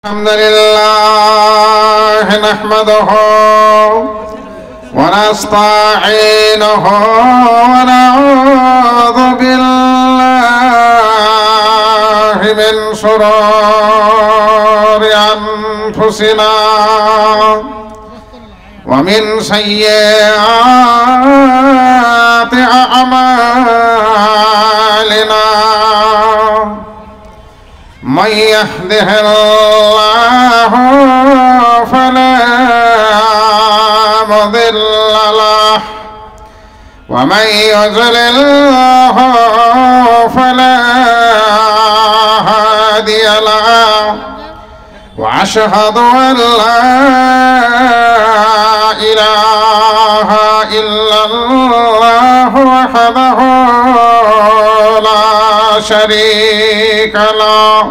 الحمد لله نحمده ونستعينه ونعوذ بالله من شرور أنفسنا ومن سيئات أعمالنا من يهده الله فلا مضل له ومن يضلله فلا هادي له وأشهد أن لا إله إلا الله وحده لا شريك له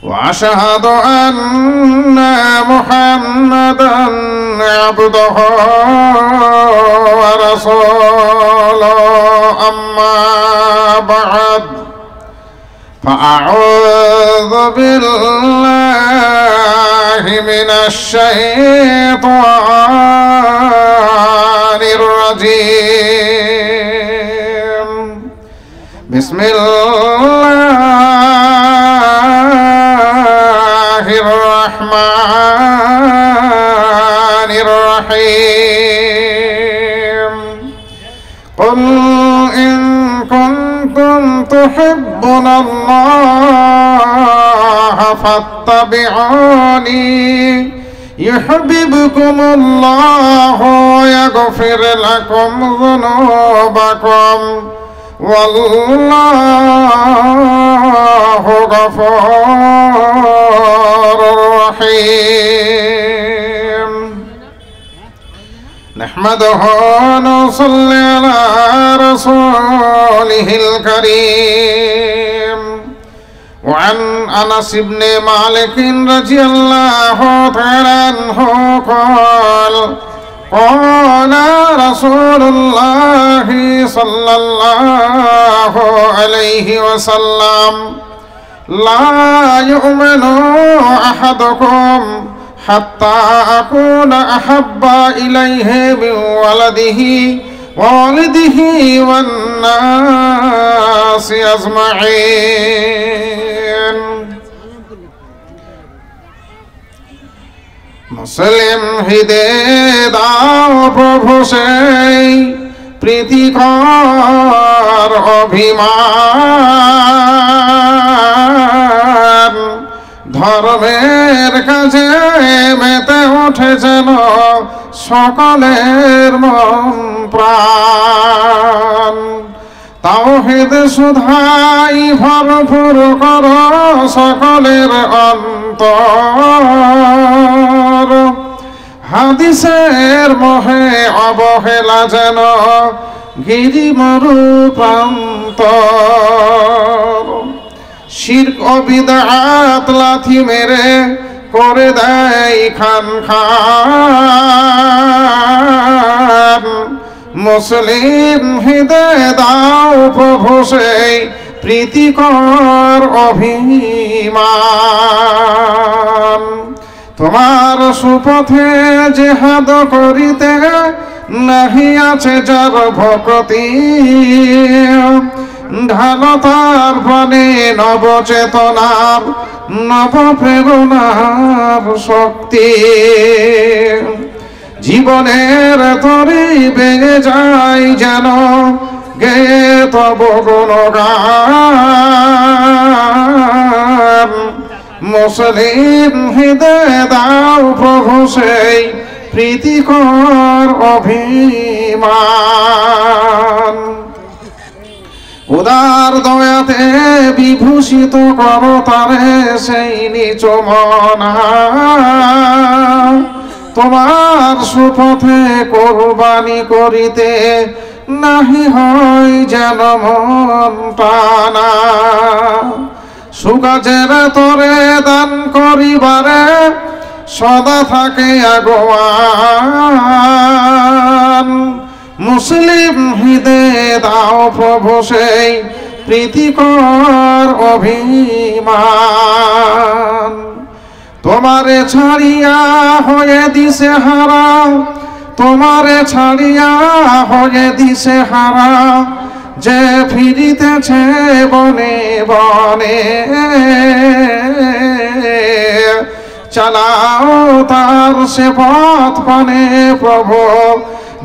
وأشهد أن محمدًا عبده ورسوله أما بعد فأعوذ بالله من الشيطان الرجيم بسم الله الرحمن الرحيم قل إن كنتم تحبون الله فاتبعوني يحببكم الله ويغفر لكم ذنوبكم والله غفور رحيم نحمده ونصلي على رسوله الكريم وعن أنس بن مالك رضي الله تعالى عنه قال قال رسول الله صلى الله عليه وسلم لا يؤمن أحدكم حتى أكون أحب إليه من ولده ووالده والناس أجمعين মুসলিম হৃদয়ে দাও প্রভু সেই প্রীতিকর অভিমান ধর্মের কাজে মেতে ওঠে যেন সকলের মন প্রাণ তাওহীদ সুধাই ভরপুর করো সকলের অন্তর হাদিসের মোহে অবহেলা যেন গিরিমরু প্রান্তর শিরক ও বিদআত লাথি মেরে করে দেয় খান খান মুসলিম হৃদয় দাও প্রভু সেই প্রীতিকর অভিমান তোমার সুপথে জিহাদ করিতে নাহি আছে যার ভক্তি ঢালো তার প্রাণে নবচেতনার নবপ্রেরণার শক্তি জীবনের তরি বেগে যায় যেন গে তব গুণগান মুসলিম হৃদয় দাও প্রভু সেই প্রীতিকর অভিমান উদার দয়াতে বিভূষিত করো তারে সেই নিচ মনা তোমার সুপথে কোরবানি করিতে নাহি হয় যেন মন টানা সুকাজের তরে দান করিবারে সদা থাকে আগুয়ান মুসলিম হৃদয়ে দাও প্রভু সেই প্রীতিকর অভিমান। তোমারে ছাড়িয়া হয়ে দিশে হারা, তোমারে ছাড়িয়া হয়ে দিশে হারা, যে ফিরিতেছে বনে বনে। চালাও তার সে পথ পানে প্রভু,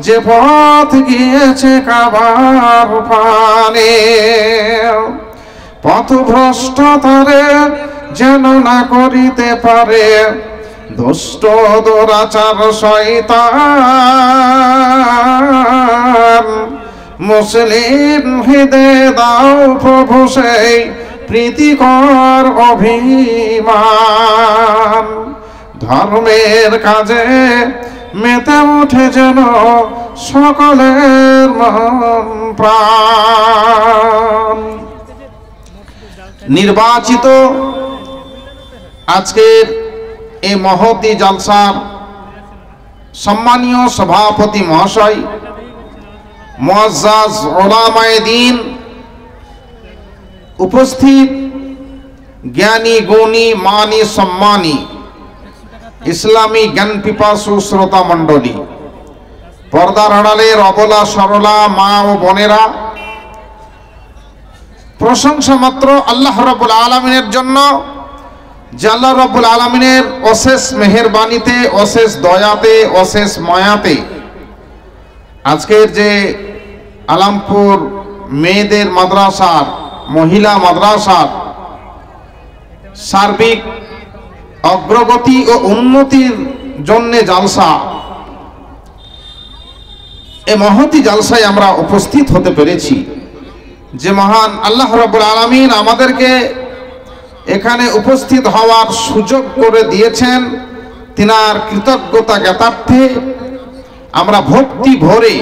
যে পথ গিয়েছে কাবার পানে। পথভ্রষ্টতারে যেন না করিতে পারে দুষ্ট দুরাচার শয়তান। মুসলিম হৃদয়ে দাও প্রভু সেই প্রীতিকর অভিমান। ধর্মের কাজে মেতে উঠে যেন সকলের মন প্রাণ। নির্বাচিত আজকের এই মহতি জলসার সম্মানীয় সভাপতি মহাশয়, মুআজ্জাজ উলামায়ে দ্বীন, উপস্থিত জ্ঞানী গুণী মানী সম্মানী ইসলামী জ্ঞান পিপাসু শ্রোতা মণ্ডলী, পর্দার আড়ালের অবলা সরলা মা ও বোনেরা, প্রশংসা মাত্র আল্লাহ রাব্বুল আলামিনের জন্য, যে আল্লাহ রাব্বুল আলামিনের অশেষ মেহেরবানিতে, অশেষ দয়াতে, অশেষ মায়াতে আজকের যে আলামপুর মেয়েদের মাদ্রাসার, মহিলা মাদ্রাসার সার্বিক অগ্রগতি ও উন্নতির জন্য জালসা, এই মহতি জালসায় আমরা উপস্থিত হতে পেরেছি। যে মহান আল্লাহ রাব্বুল আলামিন আমাদেরকে এখানে উপস্থিত হওয়ার সুযোগ করে দিয়েছেন, তিনার কৃতজ্ঞতা জ্ঞাতার্থে আমরা ভক্তি ভরে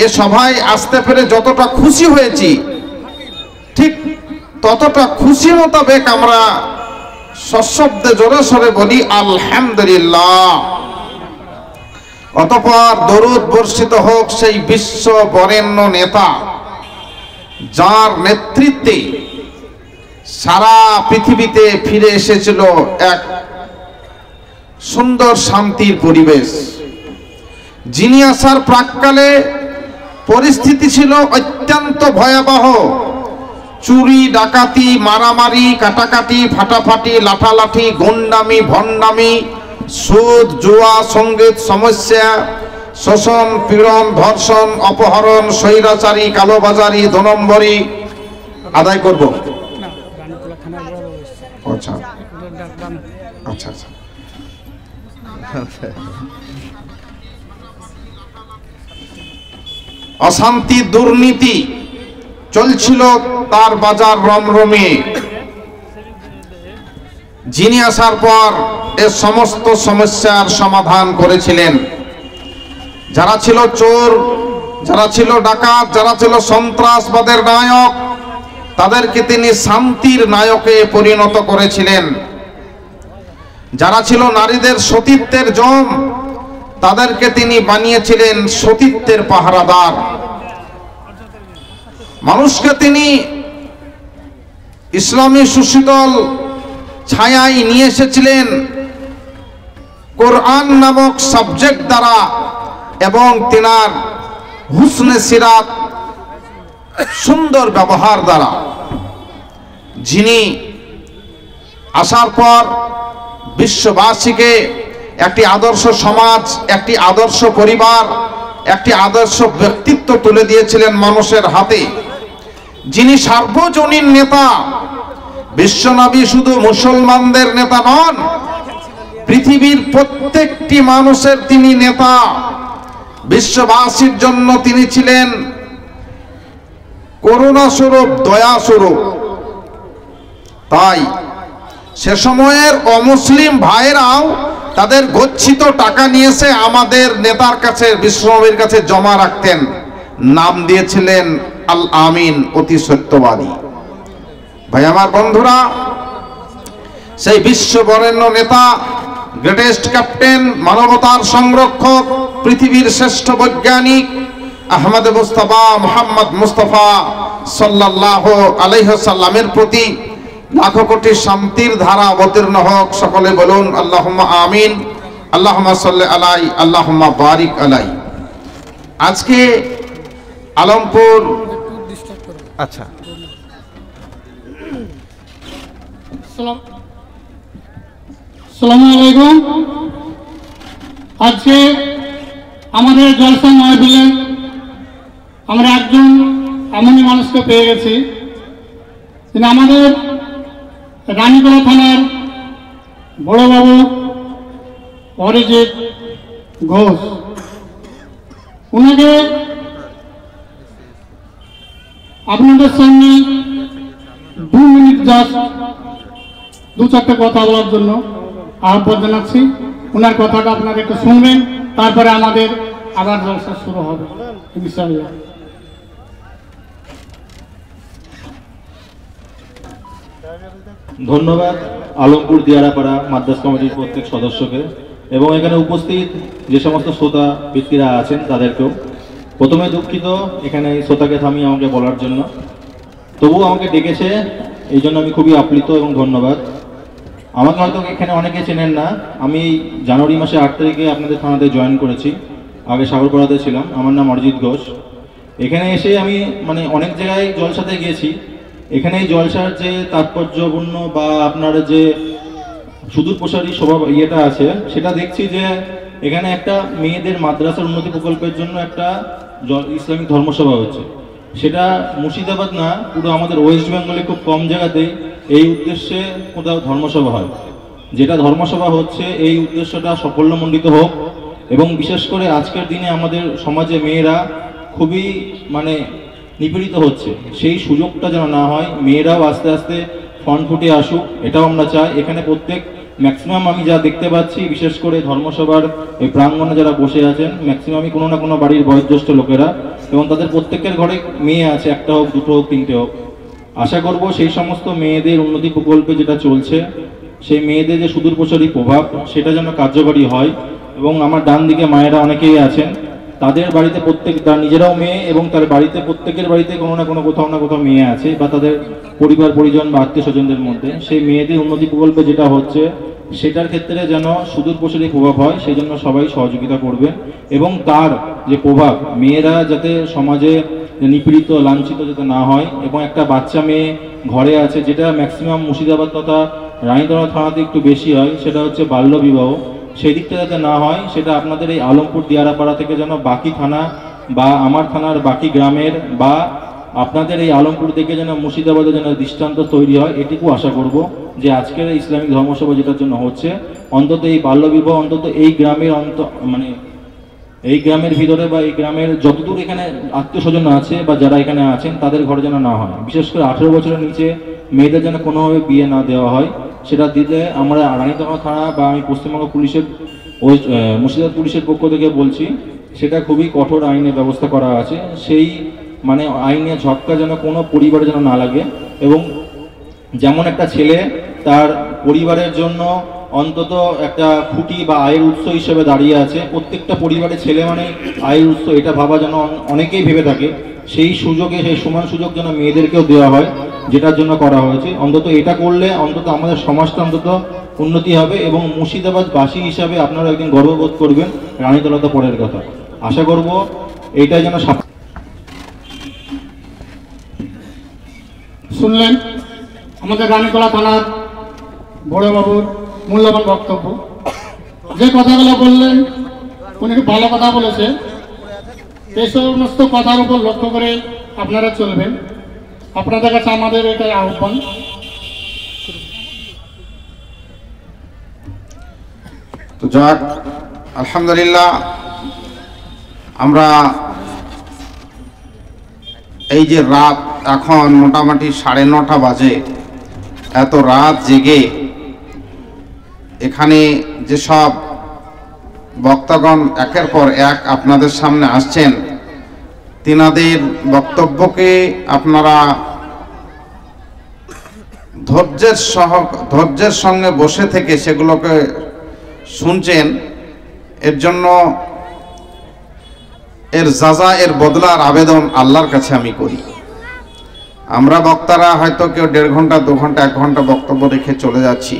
এ সভায় আসতে পেরে যতটা খুশি হয়েছি, ঠিক ততটা খুশি মোতাবেক আমরা সশব্দে জোরে সরে বলি আলহামদুলিল্লাহ। অতঃপর দরুদ বর্ষিত হোক সেই বিশ্ব বরেণ্য নেতা, যার নেতৃত্বে সারা পৃথিবীতে ফিরে এসেছিল এক সুন্দর শান্তির পরিবেশ। যিনি আসার প্রাক্কালে পরিস্থিতি ছিল অত্যন্ত ভয়াবহ। চুরি ডাকাতি, মারামারি, কাটাকাটি, ফাটাফাটি, লাঠালাঠি, গুন্ডামি, ভণ্ডামি, সুদ, জুয়া, সঙ্গীত সমস্যা, শোষণ, পীড়ন, ধর্ষণ, অপহরণ, স্বৈরাচারী, কালোবাজারি, 2 নম্বরী। আদায় করব। আচ্ছা আচ্ছা আচ্ছা, অশান্তি, দুর্নীতি চলছিল তার বাজার রমরমে। যিনি আসার পর এ সমস্ত সমস্যার সমাধান করেছিলেন। যারা ছিল চোর, যারা ছিল ডাকাত, যারা ছিল সন্ত্রাসবাদের নায়ক, তাদেরকে তিনি শান্তির নায়কে পরিণত করেছিলেন। যারা ছিল নারীদের সতীত্বের জম, তাদেরকে তিনি বানিয়েছিলেন সতীত্বের পাহারাদার। মানুষকে তিনি ইসলামী সুশীতল ছায়ায় নিয়ে এসেছিলেন কোরআন নামক সাবজেক্ট দ্বারা এবং তিনার হুসনে সিরাত, সুন্দর ব্যবহার দ্বারা। যিনি আসার পর বিশ্ববাসীকে একটি আদর্শ সমাজ, একটি আদর্শ পরিবার, একটি আদর্শ ব্যক্তিত্ব তুলে দিয়েছিলেন মানুষের হাতে। যিনি সার্বজনীন নেতা, বিশ্বনবী শুধু মুসলমানদের নেতা নন, পৃথিবীর প্রত্যেকটি মানুষের তিনি নেতা। বিশ্ববাসীর জন্য তিনি ছিলেন করুণা স্বরূপ, দয়া স্বরূপ। তাই সে সময়ের অমুসলিম ভাইরাও তাদের গচ্ছিত টাকা নিয়েছে আমাদের নেতার কাছে, বিশ্বনবীর কাছে জমা রাখতেন। নাম দিয়েছিলেন আল আমিন, অতি সত্যবাদী। ভাই আমার বন্ধুরা, সেই বিশ্ব বরেণ্য নেতা, গ্রেটেস্ট ক্যাপ্টেন, মানবতার সংরক্ষক, পৃথিবীর শ্রেষ্ঠ বৈজ্ঞানিক আহমদ মুস্তাফা, মুহাম্মদ মুস্তাফা সাল্লাল্লাহু আলাইহি সাল্লামের প্রতি লাখো কোটি শান্তির ধারা অবতীর্ণ হোক। সকলে বলুন আল্লাহুম্মা আমিন, আল্লাহুম্মা সাল্লি আলাই, আল্লাহুম্মা বারিক আলাই। আজকে আলমপুর আচ্ছা আসসালামু আলাইকুম। আজকে আমাদের জলসা মাহফিলে আমরা একজন এমনই মানুষকে পেয়ে গেছি, তিনি আমাদের রানীগড়া থানার বড়বাবু অরিজিৎ ঘোষ। ওনাকে আপনাদের সামনে 2 মিনিট জাস্ট 2-4টে কথা বলার জন্য আহ্বান জানাচ্ছি। ওনার কথাটা আপনারা একটু শুনবেন, তারপরে আমাদের আবার জলসা শুরু হবে ইনশাআল্লাহ। ধন্যবাদ আলমপুর দিয়ারাপাড়া মাদ্রাস কমিটির প্রত্যেক সদস্যকে এবং এখানে উপস্থিত যে সমস্ত শ্রোতা ব্যক্তিরা আছেন তাদেরকেও। প্রথমে দুঃখিত এখানে এই শ্রোতাকে থামিয়ে আমাকে বলার জন্য, তবুও আমাকে ডেকেছে, এই জন্য আমি খুবই আপ্লুত এবং ধন্যবাদ। আমাকে হয়তো এখানে অনেকে চেনেন না, আমি জানুয়ারি মাসে 8 তারিখে আপনাদের থানাতে জয়েন করেছি, আগে সাগরপাড়াতে ছিলাম। আমার নাম অরিজিৎ ঘোষ। এখানে এসে আমি অনেক জায়গায় জলসাতে গিয়েছি। এখানে এই জলসার যে তাৎপর্যপূর্ণ বা আপনার যে সুদূর প্রসারী স্বভাব ইয়েটা আছে, সেটা দেখছি যে এখানে একটা মেয়েদের মাদ্রাসার উন্নতি প্রকল্পের জন্য একটা ইসলামিক ধর্মসভা হচ্ছে। সেটা মুর্শিদাবাদ না, পুরো আমাদের ওয়েস্ট বেঙ্গলে খুব কম জায়গাতেই এই উদ্দেশ্যে কোথাও ধর্মসভা হয়। যেটা ধর্মসভা হচ্ছে এই উদ্দেশ্যটা সাফল্যমণ্ডিত হোক এবং বিশেষ করে আজকের দিনে আমাদের সমাজে মেয়েরা খুবই নিপীড়িত হচ্ছে, সেই সুযোগটা যেন না হয়, মেয়েরাও আস্তে আস্তে ফ্রন্ট ফুটে আসুক, এটাও আমরা চাই। এখানে প্রত্যেক ম্যাক্সিমাম আমি যা দেখতে পাচ্ছি, বিশেষ করে ধর্মসভার এই প্রাঙ্গণে যারা বসে আছেন, ম্যাক্সিমামই কোনো না কোনো বাড়ির বয়োজ্যেষ্ঠ লোকেরা, এবং তাদের প্রত্যেকের ঘরে মেয়ে আছে, 1টা হোক 2টো হোক 3টে হোক। আশা করব সেই সমস্ত মেয়েদের উন্নতি প্রকল্পে যেটা চলছে, সেই মেয়েদের যে সুদূর প্রসারী প্রভাব, সেটা যেন কার্যকরী হয়। এবং আমার ডান দিকে মায়েরা অনেকেই আছেন, তাদের বাড়িতে তার নিজেরাও মেয়ে এবং তার বাড়িতে প্রত্যেকের বাড়িতে কোনো না কোনো কোথাও না কোথাও মেয়ে আছে, বা তাদের পরিবার পরিজন বা আত্মীয় স্বজনদের মধ্যে। সেই মেয়েদের উন্নতি প্রকল্পে যেটা হচ্ছে, সেটার ক্ষেত্রে যেন সুদূর প্রসারী প্রভাব হয়, সেই জন্য সবাই সহযোগিতা করবেন। এবং তার যে প্রভাব, মেয়েরা যাতে সমাজে নিপীড়িত লাঞ্ছিত যাতে না হয়, এবং একটা বাচ্চা মেয়ে ঘরে আছে, যেটা ম্যাক্সিমাম মুর্শিদাবাদ তথা রানীতলা থানাতে একটু বেশি হয়, সেটা হচ্ছে বাল্য বিবাহ। সেই দিকটা যাতে না হয়, সেটা আপনাদের এই আলমপুর দিয়ারাপাড়া থেকে যেন বাকি থানা বা আমার থানার বাকি গ্রামের বা আপনাদের এই আলমপুর থেকে যেন মুর্শিদাবাদে যেন দৃষ্টান্ত তৈরি হয়, এটুকু আশা করব। যে আজকের ইসলামিক ধর্মসভা যেটার জন্য হচ্ছে, অন্তত এই বাল্যবিবাহ অন্তত এই গ্রামের এই গ্রামের ভিতরে বা এই গ্রামের যতদূর এখানে আত্মীয় স্বজন আছে বা যারা এখানে আছেন, তাদের ঘরে যেন না হয়। বিশেষ করে 18 বছরের নিচে মেয়েদের যেন কোনোভাবে বিয়ে না দেওয়া হয়, সেটা দিলে আমরা রানীতলা থানা বা আমি পশ্চিমবঙ্গ পুলিশের মুর্শিদাবাদ পুলিশের পক্ষ থেকে বলছি, সেটা খুবই কঠোর আইনের ব্যবস্থা করা আছে। সেই আইনের ঝটকা যেন কোনো পরিবারে যেন না লাগে। এবং যেমন একটা ছেলে তার পরিবারের জন্য অন্তত একটা খুঁটি বা আয়ের উৎস হিসেবে দাঁড়িয়ে আছে, প্রত্যেকটা পরিবারের ছেলে আয়ের উৎস, এটা ভাবা যেন অনেকেই ভেবে থাকে। সেই সুযোগে সেই সমান সুযোগ যেন মেয়েদেরকেও দেওয়া হয়, যেটার জন্য করা হয়েছে। অন্তত এটা করলে অন্তত আমাদের সমাজটা অন্তত উন্নতি হবে এবং মুর্শিদাবাদবাসী হিসাবে আপনারা একদিন গর্ববোধ করবেন। রানীতলাতে পরের কথা, আশা করব এইটাই যেন শুনলেন আমাদের রানীতলা থানার বড়বাবুর মূল্যবান বক্তব্য। যে কথাগুলো বললেন, উনি খুব ভালো কথা বলেছে। এই সমস্ত কথার উপর লক্ষ্য করে আপনারা চলবেন। আপনাদের কাছে আমাদের এটাই আহ্বান। তো যাক, আলহামদুলিল্লাহ, আমরা এই যে রাত এখন মোটামুটি 9:30 বাজে, এত রাত জেগে এখানে যেসব বক্তাগণ একের পর এক আপনাদের সামনে আসছেন, তিনাদের বক্তব্যকে আপনারা ধৈর্যের সঙ্গে বসে থেকে সেগুলোকে শুনছেন, এর জন্য এর বদলার আবেদন আল্লাহর কাছে আমি করি। আমরা বক্তারা হয়তো কেউ 1.5 ঘন্টা 2 ঘন্টা 1 ঘন্টা বক্তব্য রেখে চলে যাচ্ছি,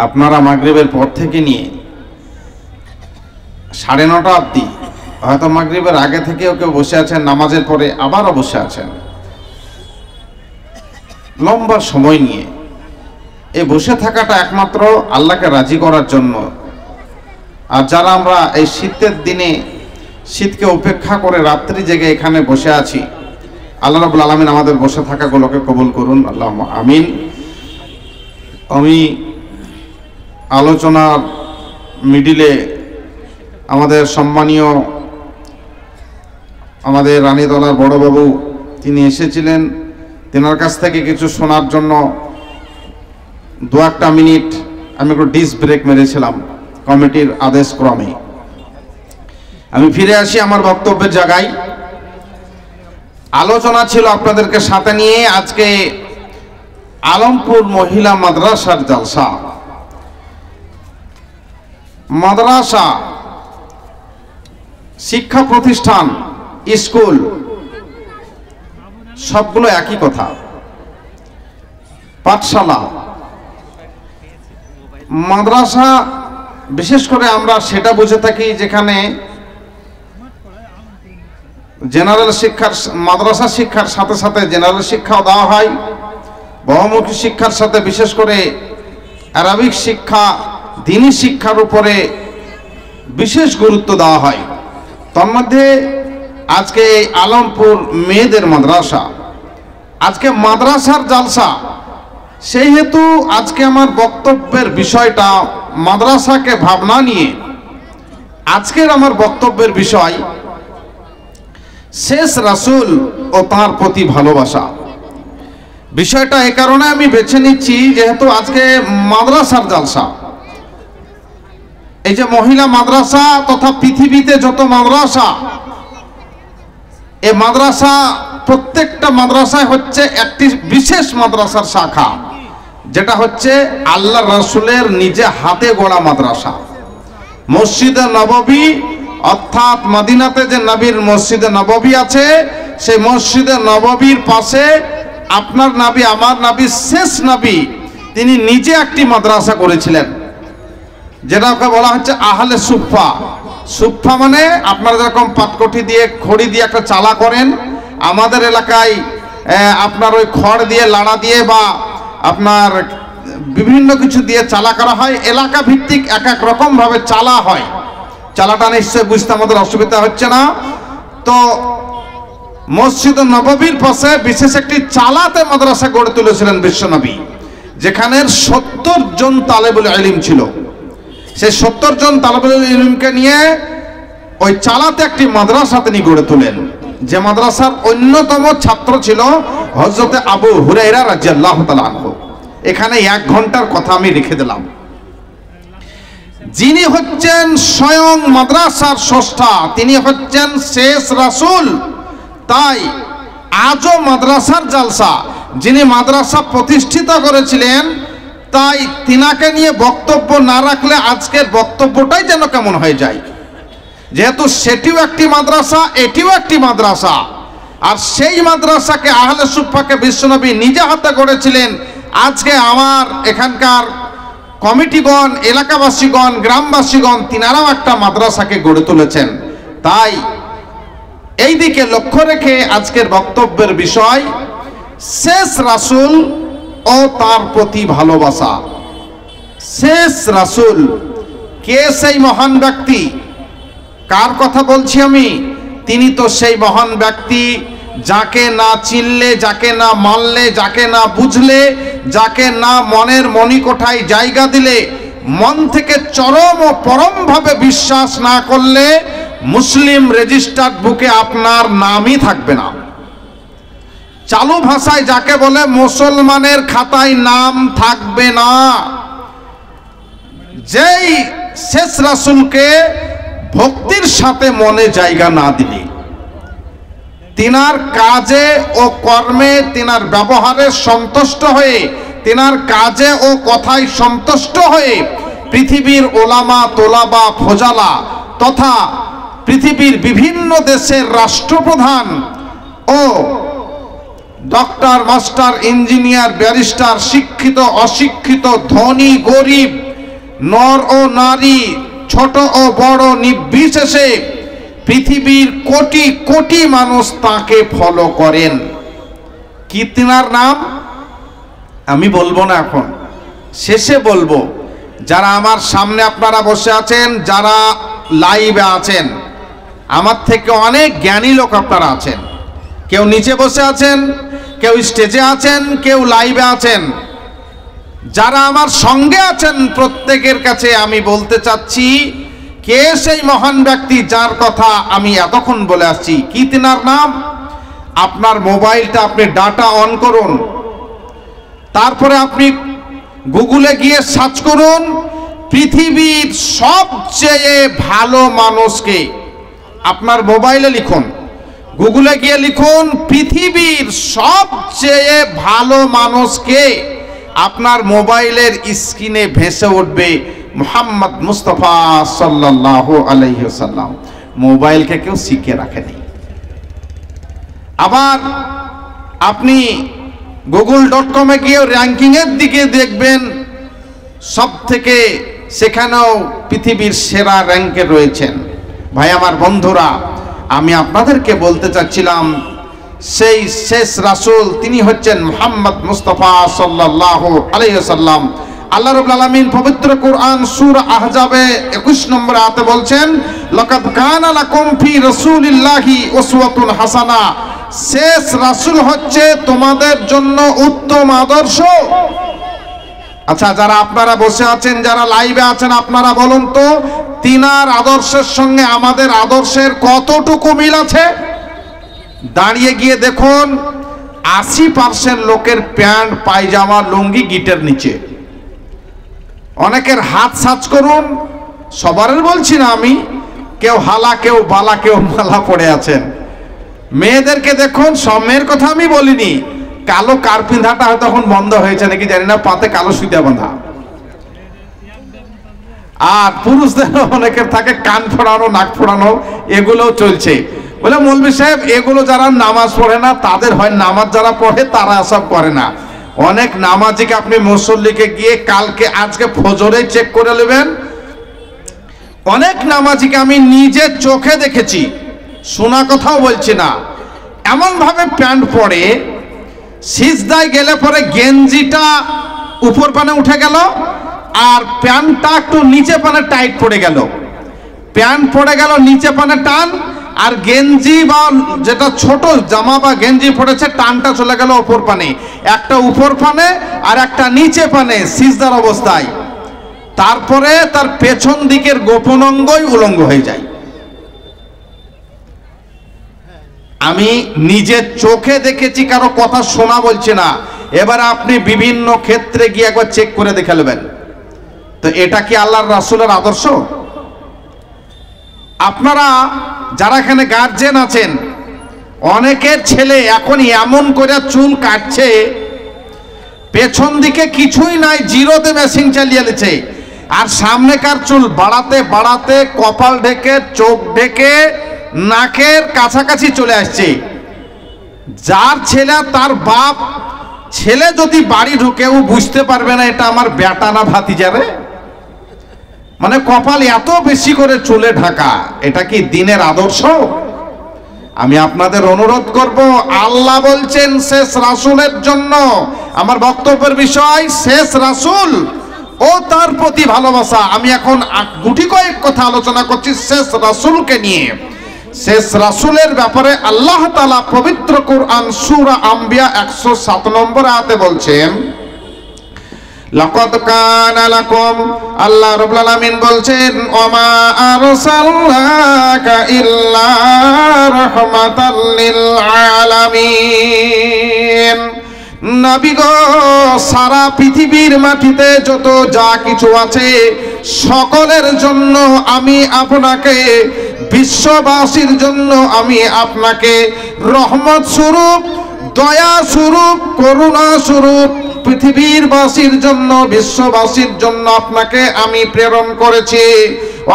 আপনারা মাগরিবের পর থেকে নিয়ে 9:30 অবধি, হয়তো মাগরিবের আগে থেকেও কেউ বসে আছেন, নামাজের পরে আবারও বসে আছেন, লম্বা সময় নিয়ে এই বসে থাকাটা একমাত্র আল্লাহকে রাজি করার জন্য। আর যারা আমরা এই শীতের দিনে শীতকে উপেক্ষা করে রাত্রি জেগে এখানে বসে আছি, আল্লাহ রাব্বুল আলামিন আমাদের বসে থাকাগুলোকে কবুল করুন, আল্লাহুম্মা আমিন। আমি আলোচনার মিডিলে আমাদের সম্মানীয় আমাদের রানীতলার বড়বাবু তিনি এসেছিলেন, তেনার কাছ থেকে কিছু শোনার জন্য 2-1 মিনিট আমি একটু ডিস ব্রেক মেরেছিলাম কমিটির আদেশ ক্রমে। আমি ফিরে আসি আমার বক্তব্যের জায়গায়। আলোচনা ছিল আপনাদেরকে সাথে নিয়ে আজকে আলমপুর মহিলা মাদ্রাসার জালসা। মাদ্রাসা শিক্ষা প্রতিষ্ঠান, স্কুল সবগুলো একই কথা। পাঠশালা, মাদ্রাসা বিশেষ করে আমরা সেটা বুঝে থাকি যেখানে জেনারেল শিক্ষার, মাদ্রাসা শিক্ষার সাথে সাথে জেনারেল শিক্ষাও দেওয়া হয়, বহুমুখী শিক্ষার সাথে বিশেষ করে আরবিক শিক্ষা, দ্বীনি শিক্ষার উপরে বিশেষ গুরুত্ব দেওয়া হয়। তার মধ্যে আজকে আলমপুর মেয়েদের মাদ্রাসা, আজকে মাদ্রাসার জালসা, সেই হেতু আজকে আমার বক্তব্যের বিষয়টা মাদ্রাসাকে ভাবনা নিয়ে। আজকের আমার বক্তব্যের বিষয় শেষ রাসূল ও তার প্রতি ভালোবাসা। বিষয়টা এই কারণে আমি বেছে নিচ্ছি যেহেতু আজকে মাদ্রাসার জালসা। এই যে মহিলা মাদ্রাসা তথা পৃথিবীতে যত মাদ্রাসা, এই মাদ্রাসা প্রত্যেকটা মাদ্রাসায় হচ্ছে একটি বিশেষ মাদ্রাসার শাখা, যেটা হচ্ছে আল্লাহ রাসূলের নিজে হাতে গড়া মাদ্রাসা। মসজিদে নববী অর্থাৎ মদিনাতে যে নবীর মসজিদে নববী আছে, সেই মসজিদে নববীর পাশে আপনার নবী আমার নবী শেষ নবী তিনি নিজে একটি মাদ্রাসা করেছিলেন, যেটাকে বলা হচ্ছে আহলে সুফা। সুফা মানে আপনারা যেরকম পাটকঠি দিয়ে খড়ি দিয়ে একটা চালা করেন, আমাদের এলাকায় আপনার ওই খড় দিয়ে লাড়া দিয়ে বা আপনার বিভিন্ন কিছু দিয়ে চালা করা হয়। এলাকা ভিত্তিক এক এক রকম ভাবে চালা হয়। চালাটা নিশ্চয় বুঝতে আমাদের অসুবিধা হচ্ছে না। তো মসজিদ নববীর পাশে বিশেষ একটি চালাতে মাদ্রাসা গড়ে তুলেছিলেন বিশ্বনবী, যেখানে 70 জন তালেবুল ইলম ছিল। সেই 70 জন তালেবুল ইলমকে নিয়ে ওই চালাতে একটি মাদ্রাসা তিনি গড়ে তোলেন, যে মাদ্রাসার অন্যতম ছাত্র ছিল হযরতে আবু হুরায়রা রাদিয়াল্লাহু তাআলা আনহু। এখানে 1 ঘন্টার কথা আমি রেখে দিলাম। যিনি হচ্ছেন স্বয়ং মাদ্রাসার স্রষ্টা, তিনি হচ্ছেন শেষ রাসূল। তাই আজও মাদ্রাসার জালসা, যিনি মাদ্রাসা প্রতিষ্ঠিত করেছিলেন, তাই তিনাকে নিয়ে বক্তব্য না রাখলে আজকের বক্তব্যটাই যেন কেমন হয়ে যায়। যেহেতু সেটিও একটি মাদ্রাসা, এটিও একটি মাদ্রাসা, আর সেই মাদ্রাসাকে আহলে সুফাকে বিশ্বনবী নিজে হাতে গড়েছিলেন। আজকে আমার এখানকার কমিটিগণ, এলাকাবাসীগণ, গ্রামবাসীগণ তিনারাও একটা মাদ্রাসাকে গড়ে তুলেছেন। তাই এই দিকে লক্ষ্য রেখে আজকের বক্তব্যের বিষয় শেষ রাসূল ও তার প্রতি ভালোবাসা। শেষ রাসূল কে? সেই মহান ব্যক্তি। কার কথা বলছি আমি? তিনি তো সেই মহান ব্যক্তি যাকে না চিনলে, যাকে না মানলে, যাকে না বুঝলে, যাকে না মনের মণিকোঠায় জায়গা দিলে, মন থেকে চরম ও পরমভাবে বিশ্বাস না করলে মুসলিম রেজিস্টার্ড বুকে আপনার নামই থাকবে না। চালু ভাষায় যাকে বলে মুসলমানের খাতায় নাম থাকবে না। যেই শেষ রাসূলকে ভক্তির সাথে মনে জায়গা না দিলে, তিনার কাজে ও কর্মে, তিনার ব্যবহারে সন্তুষ্ট হয়ে, তিনার কাজে ও কথায় সন্তুষ্ট হয়ে পৃথিবীর ওলামা, তোলাবা, ফজালা তথা পৃথিবীর বিভিন্ন দেশের রাষ্ট্রপ্রধান ও ডক্টর, মাস্টার, ইঞ্জিনিয়ার, ব্যারিস্টার, শিক্ষিত, অশিক্ষিত, ধনী, গরিব, নর ও নারী, ছোট ও বড় নির্বিশেষে পৃথিবীর কোটি কোটি মানুষ তাকে ফলো করেন। কি তিনার নাম আমি বলবো না, এখন শেষে বলবো। যারা আমার সামনে আপনারা বসে আছেন, যারা লাইভে আছেন, আমার থেকে অনেক জ্ঞানী লোক আপনারা আছেন। কেউ নিচে বসে আছেন, কেউ স্টেজে আছেন, কেউ লাইভে আছেন। যারা আমার সঙ্গে আছেন প্রত্যেকের কাছে আমি বলতে চাচ্ছি, কে সেই মহান ব্যক্তি যার কথা আমি এতক্ষণ বলে আসছি। কি তিনার নাম? আপনার মোবাইলটা আপনি ডাটা অন করুন, তারপরে আপনি গুগলে গিয়ে সার্চ করুন পৃথিবীর সবচেয়ে ভালো মানুষকে। আপনার মোবাইলে লিখুন, গুগলে গিয়ে লিখুন পৃথিবীর সবচেয়ে ভালো মানুষকে। আপনার মোবাইলের স্ক্রিনে ভেসে উঠবে মুহাম্মদ মুস্তাফা সাল্লাল্লাহু আলাইহি ওয়াসাল্লাম। মোবাইলকে কেউ শিখে রাখেনি। আবার আপনি google.com-এ গিয়ে র্যাঙ্কিংয়ের দিকে দেখবেন, সব থেকে সেখানেও পৃথিবীর সেরা র্যাঙ্কে রয়েছেন। ভাই আমার বন্ধুরা, আমি আপনাদেরকে বলতে চাচ্ছিলাম সেই শেষ রাসূল তিনি হচ্ছেন মুহাম্মদ মুস্তাফা সাল্লাল্লাহু আলাইহি ওয়াসাল্লাম। আল্লাহ রাব্বুল আলামিন পবিত্র কোরআন সূরা আহজাবে 21 নম্বর আয়াতে বলছেন, লাকাদ কানা লাকুম ফি রাসূলিল্লাহি উসওয়াতুন হাসানা। শেষ রাসূল হচ্ছে তোমাদের জন্য উত্তম আদর্শ। আচ্ছা, যারা আপনারা বসে আছেন, যারা লাইভে আছেন, আপনারা বলুন তো তিনার আদর্শের সঙ্গে আমাদের আদর্শের কতটুকু মিল আছে? দাঁড়িয়ে গিয়ে দেখুন 80% লোকের প্যান্ট, পায়জামা, লুঙ্গি গিটের নিচে। অনেকের হাত সার্চ করুন, সবারের বলছি না আমি, কেউ হালা, কেউ বালা, কেউ মালা পড়ে আছেন। মেয়েদেরকে দেখুন, সব মেয়ের কথা আমি বলিনি, কালো কারপিন্ধাটা হয়তো এখন বন্ধ হয়েছে নাকি জানি না, পাতে কালো সুতা বাঁধা। আর পুরুষদের অনেকের থাকে কান ফোড়ানো, নাক ফোড়ানো, এগুলোও চলছে। বলে মৌলভী সাহেব এগুলো যারা নামাজ পড়ে না তাদের হয়, নামাজ যারা পড়ে তারা সব করে না। অনেক নামাজিকে আপনি মুসল্লিকে গিয়ে কালকে আজকে ফজরে চেক করে নেবেন। অনেক নামাজিকে আমি নিজে চোখে দেখেছি, শোনা কথাও বলছি না, এমন ভাবে প্যান্ট পরে সিজদায় গেলে পরে গেঞ্জিটা উপর পানে উঠে গেল আর প্যান্টটা একটু নিচে পানে টাইট পড়ে গেল। প্যান্ট পড়ে গেল নিচে পানে টান, আর গেঞ্জি বা যেটা ছোট জামা বা গেঞ্জি পড়েছে টানটা চলে গেল উপর পানে, একটা উপর পানে আর একটা নিচে পানে সিজদার অবস্থায়। তারপরে তার পেছন দিকের গোপন অঙ্গই উলঙ্গ হয়ে যায়। আমি নিজের চোখে দেখেছি, কারো কথা শোনা বলছে না। এবার আপনি বিভিন্ন ক্ষেত্রে গিয়ে একবার চেক করে দেখে নেবেন তো এটা কি আল্লাহর রাসূলের আদর্শ? আপনারা যারা এখানে গার্জিয়ান আছেন, অনেকের ছেলে এখন এমন করে চুল কাটছে, পেছন দিকে কিছুই নাই, জিরোতে মেশিন চালিয়ে নিচ্ছে, আর সামনেকার চুল বাড়াতে বাড়াতে কপাল ঢেকে, চোখ ঢেকে, নাকের কাছাকাছি চলে আসছে। যার ছেলে তার বাপ, ছেলে যদি বাড়ি ঢুকে ও বুঝতে পারবে না এটা আমার বেটা না ভাতিজা রে। মানে কপাল এত বেশি করে চুলে ঢাকা, এটা কি দিনের আদর্শ? আমি আপনাদের অনুরোধ করব, আল্লাহ বলছেন শেষ রাসূলের জন্য, আমার বক্তব্যের বিষয় শেষ রাসূল ও তার প্রতি ভালোবাসা। আমি এখন গুটি কয়েক কথা আলোচনা করছি শেষ রাসূলকে নিয়ে। শেষ রাসূলের ব্যাপারে আল্লাহ তাআলা পবিত্র কোরআন সূরা আম্বিয়া 107 নম্বর আয়াতে বলছেন, লাকাদ কানা লাকুম, আল্লাহ রাব্বুল আলামিন বলছেন, ওমা আরসালনাকা ইল্লা রাহমাতাল লিল আলামিন। নবী গো, সারা পৃথিবীর মাটিতে যত যা কিছু আছে সকলের জন্য আমি আপনাকে, বিশ্ববাসীর জন্য আমি আপনাকে রহমত স্বরূপ, দয়া স্বরূপ, করুণা স্বরূপ, পৃথিবীর বাসীর জন্য, বিশ্ববাসীর জন্য আপনাকে আমি প্রেরণ করেছি।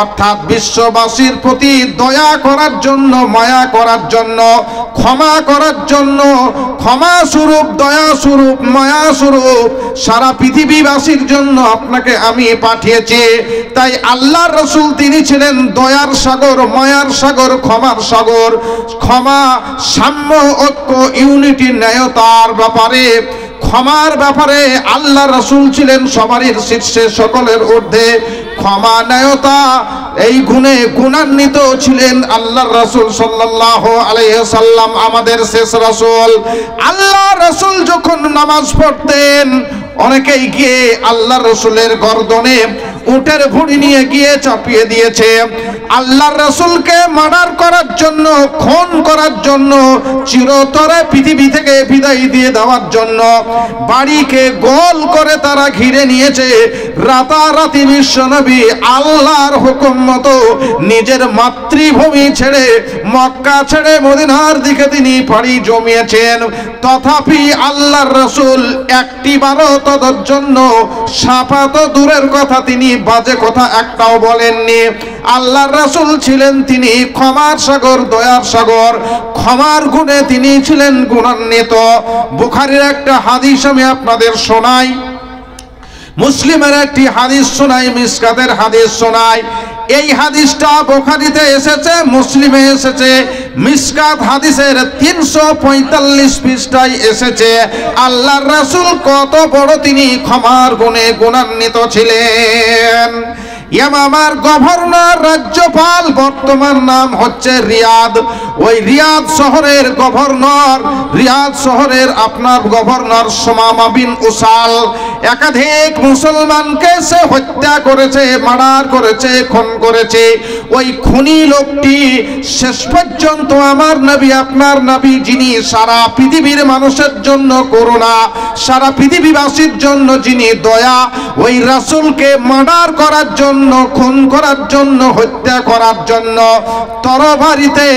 অর্থাৎ বিশ্ববাসীর প্রতি দয়া করার জন্য, মায়া করার জন্য, ক্ষমা করার জন্য, ক্ষমা স্বরূপ, দয়া স্বরূপ, মায়া স্বরূপ সারা পৃথিবীবাসীর জন্য আপনাকে আমি পাঠিয়েছি। তাই আল্লাহর রাসূল তিনি ছিলেন দয়ার সাগর, মায়ার সাগর, ক্ষমার সাগর। ক্ষমা, সাম্য, ঐক্য, ইউনিটি, ন্যায়তার ব্যাপারে, ক্ষমার ব্যাপারে আল্লাহ রাসূল ছিলেন সবারই শীর্ষে, সকলের ঊর্ধ্বে। ক্ষমা, ন্যায়তা এই গুণে গুণান্বিত ছিলেন আল্লাহর রাসূল সাল্লাল্লাহু আলাইহি সাল্লাম, আমাদের শেষ রাসূল। আল্লাহ রাসূল যখন নামাজ পড়তেন, অনেকেই গিয়ে আল্লাহ রাসূলের গর্দনে উটের ভুঁড়ি নিয়ে গিয়ে চাপিয়ে দিয়েছে। আল্লাহর রাসূলকে মার্ডার করার জন্য, খুন করার জন্য, চিরতরে পৃথিবী থেকে বিদায় দিয়ে দেওয়ার জন্য বাড়িকে গোল করে তারা ঘিরে নিয়েছে। রাতারাতি বিশ্বনবী আল্লাহর হুকুম মতো নিজের মাতৃভূমি ছেড়ে, মক্কা ছেড়ে মদিনার দিকে তিনি পাড়ি জমিয়েছেন। তথাপি আল্লাহর রাসূল একটিবারও তাদের জন্য সাফা তো দূরের কথা, তিনি বাজে কথা একটাও বলেননি। আল্লাহর রাসূল ছিলেন তিনি ক্ষমার সাগর, দয়ার সাগর। ক্ষমার গুণে তিনি ছিলেন গুণান্বিত। বুখারীর একটা হাদিস আমি আপনাদের শোনাই, মুসলিমের একটি হাদিস শোনাই, মিশকাতের হাদিস শোনাই। এই হাদিসটা বুখারীতে এসেছে, মুসলিমে এসেছে। মিশকাত হাদিসের 345 পৃষ্ঠায় এসেছে। আল্লাহর রাসূল কত বড় তিনি ক্ষমার গুণে গুণান্বিত ছিলেন। ইয়ামামার গভর্নর, রাজ্যপাল, বর্তমান নাম হচ্ছে রিয়াদ। ওই রিয়াদ শহরের গভর্নর, রিয়াদ শহরের আপনার গভর্নর সুমামা বিন উসাল একাধিক মুসলমানকে সে হত্যা করেছে, মার্ডার করেছে, খুন করেছে। ওই খুনি লোকটি শেষ পর্যন্ত আমার নবী, আপনার নবী, যিনি সারা পৃথিবীর মানুষের জন্য করুণা, সারা পৃথিবীবাসীর জন্য যিনি দয়া, ওই রাসূলকে মার্ডার করার জন্য, খুন করার জন্য, হত্যা করার জন্য তরবারিতে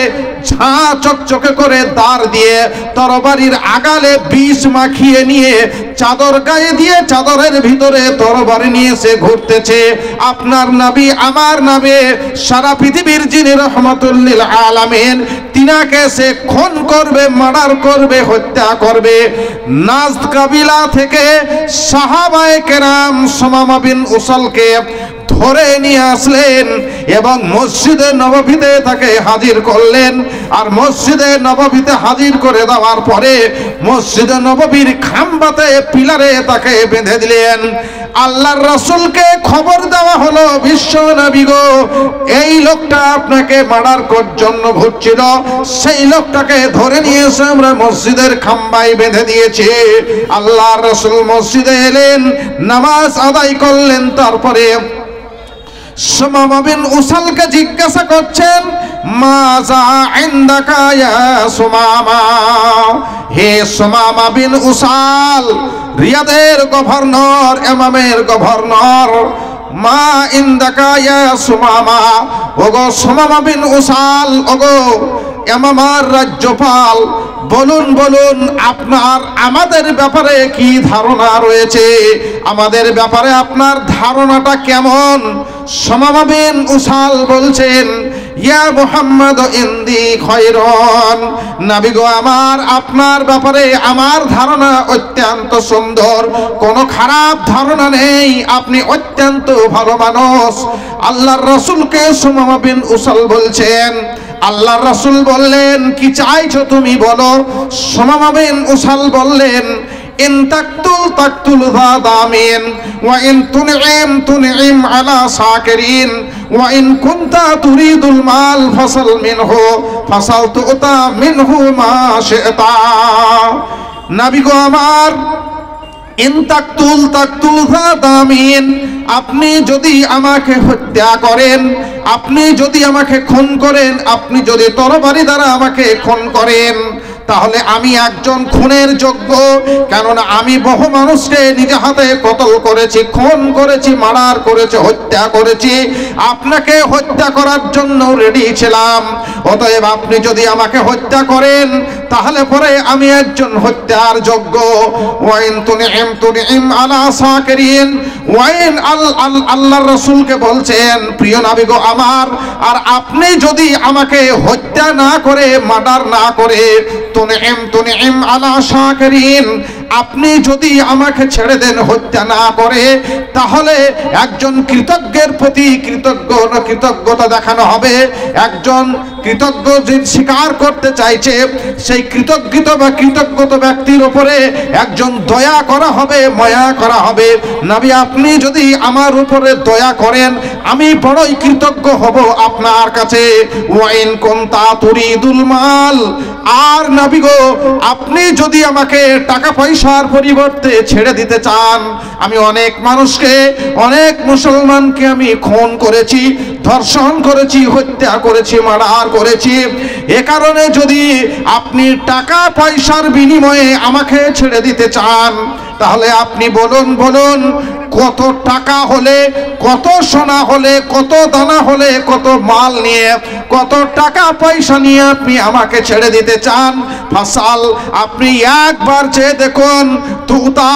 ঝাঁ চকচকে করে দাঁড় দিয়ে তরবারির আগালে বিষ মাখিয়ে নিয়ে চাদর গায়ে দিয়ে চাদরের ভিতরে তরবারি নিয়ে সে ঘুরতেছে। আপনার নবী, আমার নবী, সারা পৃথিবীর যিনি রহমাতুল লিল আলামিন, তিনাকে সে খুন করবে, মার্ডার করবে, হত্যা করবে। নাজদ কাবিলা থেকে সাহাবায়ে কেরাম সুমামা বিন উসালকে ধরে নিয়ে আসলেন এবং মসজিদে নববীতে তাকে হাজির করলেন। আর মসজিদে নববীতে হাজির করে দেওয়ার পরে মসজিদে নববীর খাম্বাতে, পিলারে তাকে বেঁধে দিলেন। আল্লাহর রাসূলকে খবর দেওয়া হলো, বিশ্ব নবী গো, এই লোকটা আপনাকে মার্ডার করার জন্য ঘুরছিল, সেই লোকটাকে ধরে নিয়ে এসে আমরা মসজিদের খাম্বায় বেঁধে দিয়েছি। আল্লাহর রাসূল মসজিদে এলেন, নামাজ আদায় করলেন। তারপরে সুমামা বিন উসালকে জিজ্ঞাসা করছেন, মাজা ইনদাকা ইয়া সুমামা, হে সুমামা বিন উসাল, রিয়াদের গভর্নর, এমামের গভর্নর, মা ইনদাকা ইয়া সুমামা, ওগো সুমামা বিন উসাল, ওগো এমামার রাজ্যপাল, বলুন বলুন আপনার আমাদের ব্যাপারে কি ধারণা রয়েছে, আমাদের ব্যাপারে আপনার ধারণাটা কেমন? সুমামা বিন উসাল বলছেন, ইয়া মুহাম্মদ ইনদি খায়রুন, নবী গো, আমার আপনার ব্যাপারে আমার ধারণা অত্যন্ত সুন্দর, কোনো খারাপ ধারণা নেই, আপনি অত্যন্ত ভালো মানুষ। আল্লাহর রাসূলকে সুমামা বিন উসাল বলছেন। আল্লাহর রাসূল বললেন, কি চাইছো তুমি বলো। সুমামা বিন উসাল বললেন, ইন তাকতুল তাকতুল যাদামিন ওয়া ইন তুনঈম তুনঈম আলা সাকিরিন ওয়া ইন কুনতা তুরিদুল মাল ফাসাল মিনহু ফাসাল তুতা মিনহু মা শি'তা। নবী গো আমার, ইন তাকতুল তাকতুল যাদামিন, আপনি যদি আমাকে হত্যা করেন, আপনি যদি আমাকে খুন করেন, আপনি যদি তরবারি দ্বারা আমাকে খুন করেন, তাহলে আমি একজন খুনের যোগ্য, কেননা আমি বহু মানুষকে নিজে হাতে কতল করেছি, খুন করেছি, মার্ডার করেছি, হত্যা করেছি। আপনাকে হত্যা করার জন্য রেডি ছিলাম। অতএব আপনি যদি আমাকে হত্যা করেন তাহলে পরে আমি একজন হত্যার যোগ্য। ওয়াইন তুনিম আলা সাকিরিন, ওয়াইন আল্লাহর রাসূলকে বলছেন, প্রিয় নবী গো আমার, আর আপনি যদি আমাকে হত্যা না করে, মার্ডার না করে, তুনিম আলা সাকিরিন, আপনি যদি আমাকে ছেড়ে দেন, হত্যা না করে, তাহলে একজন কৃতজ্ঞের প্রতি কৃতজ্ঞতা দেখানো হবে। একজন কৃতজ্ঞ যে স্বীকার করতে চাইছে সেই কৃতজ্ঞত ব্যক্তির উপরে একজন দয়া করা হবে, মায়া করা হবে। নবী আপনি যদি আমার উপরে দয়া করেন আমি বড়ই কৃতজ্ঞ হব আপনার কাছে। ওয়াইন কুনতা তুরিদুল মাল, আর নবী গো আপনি যদি আমাকে টাকা পয়সার পরিবর্তে ছেড়ে দিতে চান, আমি অনেক মানুষকে, অনেক মুসলমানকে আমি খুন করেছি, ধর্ষণ করেছি, হত্যা করেছি, মার্ডার করেছি। এ কারণে যদি আপনি টাকা পয়সার বিনিময়ে আমাকে ছেড়ে দিতে চান তাহলে আপনি বলুন কত টাকা হলে, কত সোনা হলে, কত দানা হলে, কত মাল নিয়ে, কত টাকা পয়সা নিয়ে আপনি আমাকে ছেড়ে দিতে চান। ফাসাল, আপনি একবার চেয়ে দেখুন, তুতা,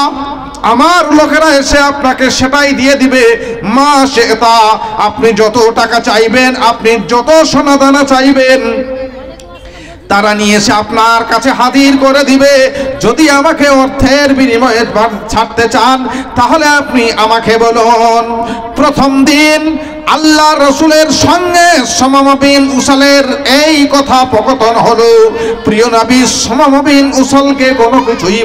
আমার লোকেরা এসে আপনাকে সেটাই দিয়ে দিবে। মা সেতা, আপনি যত টাকা চাইবেন, আপনি যত সোনা দানা চাইবেন তারা নিয়ে এসে আপনার কাছে হাজির করে দিবে। যদি আমাকে অর্থের বিনিময়ে ছাড়তে চান তাহলে আপনি আমাকে বলুন। প্রথম দিন আল্লাহ রসুলের সঙ্গে সুমামা বিন উসালের এই কথা প্রকটন হলো। প্রিয় নবী সুমামা বিন উসালকে কোনো কিছুই